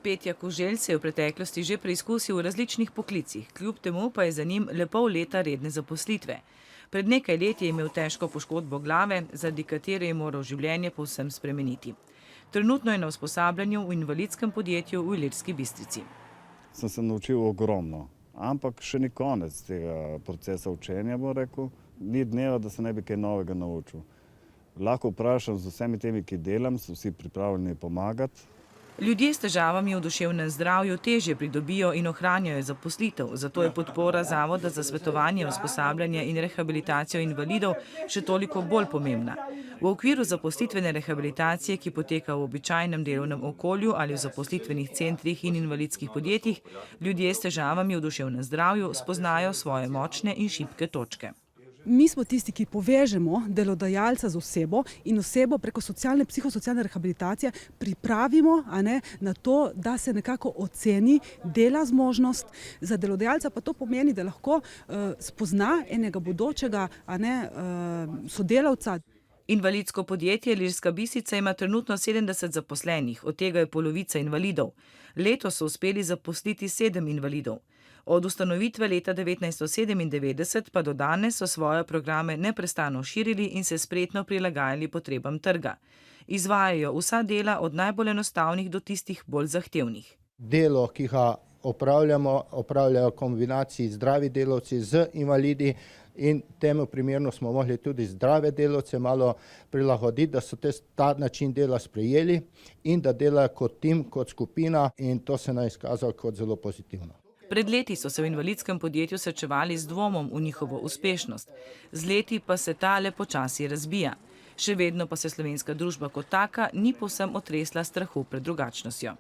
Petja Koželj se je v preteklosti že preizkusil v različnih poklicih, kljub temu pa je za njim le pol leta redne zaposlitve. Pred nekaj leti je imel težko poškodbo glave, zaradi katere je moral življenje povsem spremeniti. Trenutno je na usposabljanju v invalidskem podjetju v Ilirski Bistrici. Sem se naučil ogromno, ampak še ni konec tega procesa učenja, bom rekel. Ni dneva, da se ne bi kaj novega naučil. Lahko vprašam z vsemi temi, ki delam, so vsi pripravljeni pomagati. Ljudje s težavami v duševnem zdravju težje pridobijo in ohranjajo zaposlitev, zato je podpora Zavoda za svetovanje, usposabljanje in rehabilitacijo invalidov še toliko bolj pomembna. V okviru zaposlitvene rehabilitacije, ki poteka v običajnem delovnem okolju ali v zaposlitvenih centrih in invalidskih podjetjih, ljudje s težavami v duševnem zdravju spoznajo svoje močne in šibke točke. Mi smo tisti, ki povežemo delodajalca z osebo in osebo preko socialne, psihosocialne rehabilitacije pripravimo na to, da se nekako oceni, dela zmožnost. Za delodajalca pa to pomeni, da lahko spozna enega bodočega sodelavca. Invalidsko podjetje Ilirska Bistrica ima trenutno 70 zaposlenih, od tega je polovica invalidov. Letos so uspeli zaposliti 7 invalidov. Od ustanovitve leta 1997 pa do danes so svoje programe neprestano širili in se spretno prilagajali potrebam trga. Izvajajo vsa dela od najbolj enostavnih do tistih bolj zahtevnih. Delo, ki ga opravljajo kombinaciji zdravi delavci z invalidi in temu primerno smo mogli tudi zdrave delavce malo prilagoditi, da so ta način dela sprejeli in da delajo kot tim, kot skupina in to se nam izkazalo kot zelo pozitivno. Pred leti so se v invalidskem podjetju srečevali z dvomom v njihovo uspešnost. Z leti pa se ta le počasi razbija. Še vedno pa se slovenska družba kot taka ni povsem otresla strahu pred drugačnostjo.